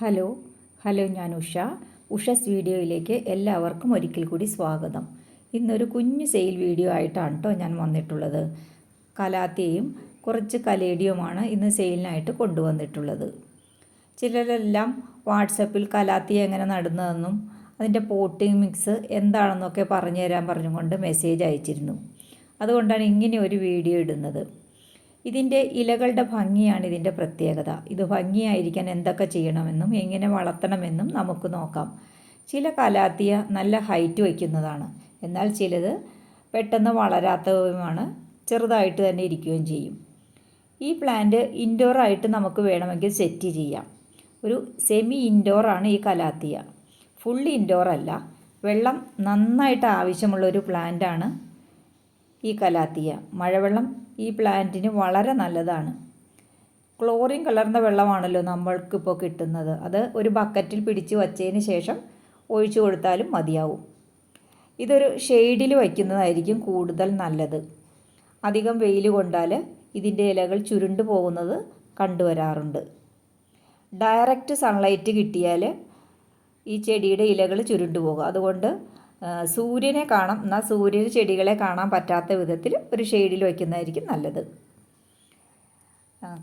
Hello ഞാൻ ഉഷസ് വീഡിയോയിലേക്ക് എല്ലാവർക്കും ഒരിക്കൽ കൂടി സ്വാഗതം. ഇന്നൊരു കുഞ്ഞു സെയിൽ വീഡിയോ ആയിട്ടാണ് കേട്ടോ ഞാൻ വന്നിട്ടുള്ളത്. കലാത്തിയയും കുറച്ച് കലേഡിയുമാണ് ഇന്ന് സെയിലിനായിട്ട് കൊണ്ടുവന്നിട്ടുള്ളത്. ചിലരെല്ലാം വാട്സപ്പിൽ കലാത്തിയ എങ്ങനെ നടുന്നതെന്നും അതിൻ്റെ പോട്ടിംഗ് മിക്സ് എന്താണെന്നൊക്കെ പറഞ്ഞു തരാൻ പറഞ്ഞുകൊണ്ട് മെസ്സേജ് അയച്ചിരുന്നു. അതുകൊണ്ടാണ് ഇങ്ങനെ ഒരു വീഡിയോ ഇടുന്നത്. ഇതിൻ്റെ ഇലകളുടെ ഭംഗിയാണ് ഇതിൻ്റെ പ്രത്യേകത. ഇത് ഭംഗിയായിരിക്കാൻ എന്തൊക്കെ ചെയ്യണമെന്നും എങ്ങനെ വളർത്തണമെന്നും നമുക്ക് നോക്കാം. ചില കലാത്തിയ നല്ല ഹൈറ്റ് വയ്ക്കുന്നതാണ്, എന്നാൽ ചിലത് പെട്ടെന്ന് വളരാത്തതുമാണ്, ചെറുതായിട്ട് തന്നെ ഇരിക്കുകയും ചെയ്യും. ഈ പ്ലാന്റ് ഇൻഡോറായിട്ട് നമുക്ക് വേണമെങ്കിൽ സെറ്റ് ചെയ്യാം. ഒരു സെമി ഇൻഡോറാണ് ഈ കലാത്തിയ, ഫുൾ ഇൻഡോർ അല്ല. വെള്ളം നന്നായിട്ട് ആവശ്യമുള്ളൊരു പ്ലാന്റാണ് ഈ കലാത്തിയ. മഴവെള്ളം ഈ പ്ലാന്റിന് വളരെ നല്ലതാണ്. ക്ലോറിൻ കലർന്ന വെള്ളമാണല്ലോ നമ്മൾക്കിപ്പോൾ കിട്ടുന്നത്. അത് ഒരു ബക്കറ്റിൽ പിടിച്ച് വച്ചതിന് ശേഷം ഒഴിച്ചു കൊടുത്താലും മതിയാവും. ഇതൊരു ഷെയ്ഡിൽ വയ്ക്കുന്നതായിരിക്കും കൂടുതൽ നല്ലത്. അധികം വെയിൽ കൊണ്ടാൽ ഇതിൻ്റെ ഇലകൾ ചുരുണ്ടു പോകുന്നത് കണ്ടുവരാറുണ്ട്. ഡയറക്റ്റ് സൺലൈറ്റ് കിട്ടിയാൽ ഈ ചെടിയുടെ ഇലകൾ ചുരുണ്ടു പോകും. അതുകൊണ്ട് സൂര്യനെ കാണാം, എന്നാൽ സൂര്യന് ചെടികളെ കാണാൻ പറ്റാത്ത വിധത്തിൽ ഒരു ഷെയ്ഡിൽ വയ്ക്കുന്നതായിരിക്കും നല്ലത്.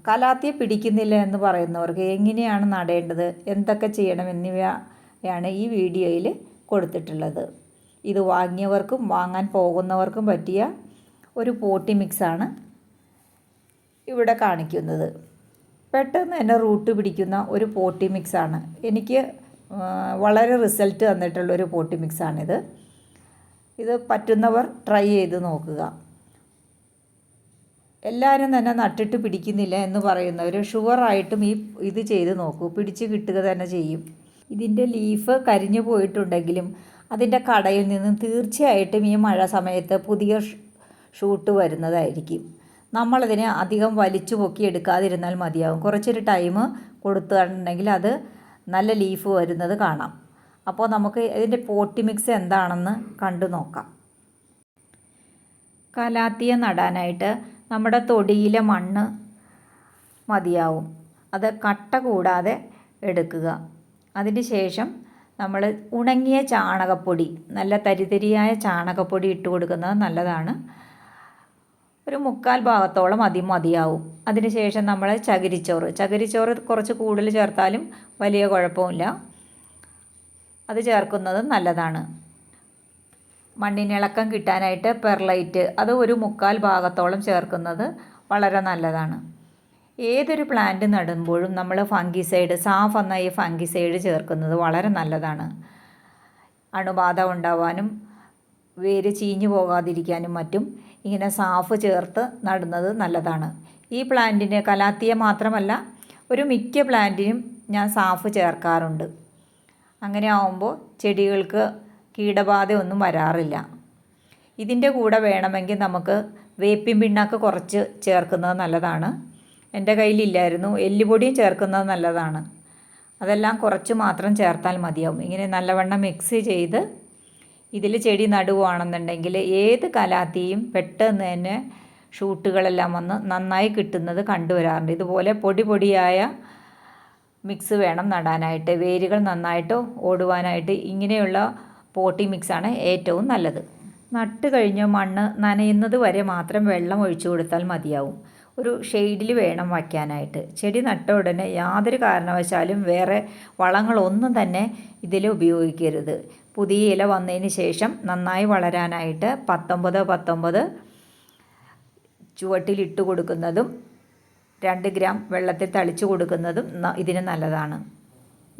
കലാത്തിയ പിടിക്കുന്നില്ല എന്ന് പറയുന്നവർക്ക് എങ്ങനെയാണ് നടേണ്ടത്, എന്തൊക്കെ ചെയ്യണം എന്നിവയാണ് ഈ വീഡിയോയിൽ കൊടുത്തിട്ടുള്ളത്. ഇത് വാങ്ങിയവർക്കും വാങ്ങാൻ പോകുന്നവർക്കും പറ്റിയ ഒരു പോട്ടി മിക്സാണ് ഇവിടെ കാണിക്കുന്നത്. പെട്ടെന്ന് തന്നെ റൂട്ട് പിടിക്കുന്ന ഒരു പോട്ടി മിക്സാണ്. എനിക്ക് വളരെ റിസൾട്ട് തന്നിട്ടുള്ളൊരു പോട്ടി മിക്സാണിത്. ഇത് പറ്റുന്നവർ ട്രൈ ചെയ്ത് നോക്കുക. എല്ലാവരും തന്നെ നട്ടിട്ട് പിടിക്കുന്നില്ല എന്ന് പറയുന്നവർ ഷുവറായിട്ടും ഇത് ചെയ്ത് നോക്കൂ, പിടിച്ച് കിട്ടുക തന്നെ ചെയ്യും. ഇതിൻ്റെ ലീഫ് കരിഞ്ഞു പോയിട്ടുണ്ടെങ്കിലും അതിൻ്റെ കടയിൽ നിന്നും തീർച്ചയായിട്ടും ഈ മഴ സമയത്ത് പുതിയ ഷൂട്ട് വരുന്നതായിരിക്കും. നമ്മളതിനെ അധികം വലിച്ചു പൊക്കി എടുക്കാതിരുന്നാൽ മതിയാവും. കുറച്ചൊരു ടൈം കൊടുത്തിട്ടുണ്ടെങ്കിൽ അത് നല്ല ലീഫ് വരുന്നത് കാണാം. അപ്പോൾ നമുക്ക് ഇതിൻ്റെ പോട്ടി മിക്സ് എന്താണെന്ന് കണ്ടു നോക്കാം. കലാത്തിയ നടാനായിട്ട് നമ്മുടെ തൊടിയിലെ മണ്ണ് മതിയാവും. അത് കട്ട കൂടാതെ എടുക്കുക. അതിന് ശേഷം നമ്മൾ ഉണങ്ങിയ ചാണകപ്പൊടി, നല്ല തരിതരിയായ ചാണകപ്പൊടി ഇട്ട് കൊടുക്കുന്നത് നല്ലതാണ്. ഒരു 1/4 ഭാഗത്തോളം മതിയാവും. അതിനുശേഷം നമ്മൾ ചകിരിച്ചോറ് കുറച്ച് കൂടുതൽ ചേർത്താലും വലിയ കുഴപ്പമില്ല, അത് ചേർക്കുന്നത് നല്ലതാണ്. മണ്ണിനിളക്കം കിട്ടാനായിട്ട് പെർലൈറ്റ് അത് ഒരു 1/4 ഭാഗത്തോളം ചേർക്കുന്നത് വളരെ നല്ലതാണ്. ഏതൊരു പ്ലാന്റ് നടുമ്പോഴും നമ്മൾ ഫംഗിസൈഡ്, സാഫ് എന്ന ഈ ഫംഗിസൈഡ് ചേർക്കുന്നത് വളരെ നല്ലതാണ്. അണുബാധ ഉണ്ടാവാനും വേര് ചീഞ്ഞു പോകാതിരിക്കാനും മറ്റും ഇങ്ങനെ സാഫ് ചേർത്ത് നടുന്നത് നല്ലതാണ്. ഈ പ്ലാന്റിന് കലാത്തിയ മാത്രമല്ല, ഒരു മിക്ക പ്ലാന്റിനും ഞാൻ സാഫ് ചേർക്കാറുണ്ട്. അങ്ങനെ ആവുമ്പോൾ ചെടികൾക്ക് കീടബാധ ഒന്നും വരാറില്ല. ഇതിൻ്റെ കൂടെ വേണമെങ്കിൽ നമുക്ക് വേപ്പിൻ പിണ്ണാക്ക് കുറച്ച് ചേർക്കുന്നത് നല്ലതാണ്. എൻ്റെ കയ്യിലില്ലായിരുന്നു. എല്ലുപൊടിയും ചേർക്കുന്നത് നല്ലതാണ്. അതെല്ലാം കുറച്ച് മാത്രം ചേർത്താൽ മതിയാവും. ഇങ്ങനെ നല്ലവണ്ണം മിക്സ് ചെയ്ത് ഇതിൽ ചെടി നടുവാണെന്നുണ്ടെങ്കിൽ ഏത് കലാത്തിയും പെട്ടെന്ന് തന്നെ ഷൂട്ടുകളെല്ലാം വന്ന് നന്നായി കിട്ടുന്നത് കണ്ടുവരാറുണ്ട്. ഇതുപോലെ പൊടിയായ മിക്സ് വേണം നടാനായിട്ട്. വേരുകൾ നന്നായിട്ട് ഓടുവാനായിട്ട് ഇങ്ങനെയുള്ള പോട്ടി മിക്സാണ് ഏറ്റവും നല്ലത്. നട്ട് കഴിഞ്ഞ് മണ്ണ് നനയുന്നത് വരെ മാത്രം വെള്ളം ഒഴിച്ചു കൊടുത്താൽ മതിയാവും. ഒരു ഷെയ്ഡിൽ വേണം വയ്ക്കാനായിട്ട്. ചെടി നട്ട ഉടനെ യാതൊരു കാരണവശാലും വേറെ വളങ്ങളൊന്നും തന്നെ ഇതിൽ ഉപയോഗിക്കരുത്. പുതിയ ഇല വന്നതിന് ശേഷം നന്നായി വളരാനായിട്ട് 19 ചുവട്ടിലിട്ട് കൊടുക്കുന്നതും 2 ഗ്രാം വെള്ളത്തിൽ തളിച്ചു കൊടുക്കുന്നതും ഇതിന് നല്ലതാണ്.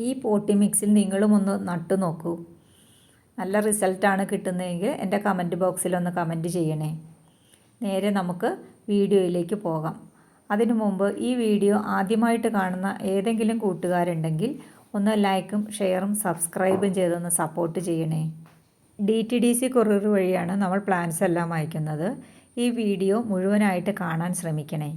ഈ പോട്ടി മിക്സിൽ നിങ്ങളും ഒന്ന് നട്ടു നോക്കൂ. നല്ല റിസൾട്ടാണ് കിട്ടുന്നതെങ്കിൽ എൻ്റെ കമൻറ്റ് ബോക്സിലൊന്ന് കമൻറ്റ് ചെയ്യണേ. നേരെ നമുക്ക് വീഡിയോയിലേക്ക് പോകാം. അതിനു മുമ്പ് ഈ വീഡിയോ ആദ്യമായിട്ട് കാണുന്ന ഏതെങ്കിലും കൂട്ടുകാരുണ്ടെങ്കിൽ ഒന്ന് ലൈക്കും ഷെയറും സബ്സ്ക്രൈബും ചെയ്തൊന്ന് സപ്പോർട്ട് ചെയ്യണേ. DTDC കൊറിയർ വഴിയാണ് നമ്മൾ പ്ലാൻസ് എല്ലാം അയക്കുന്നത്. ഈ വീഡിയോ മുഴുവനായിട്ട് കാണാൻ ശ്രമിക്കണേ.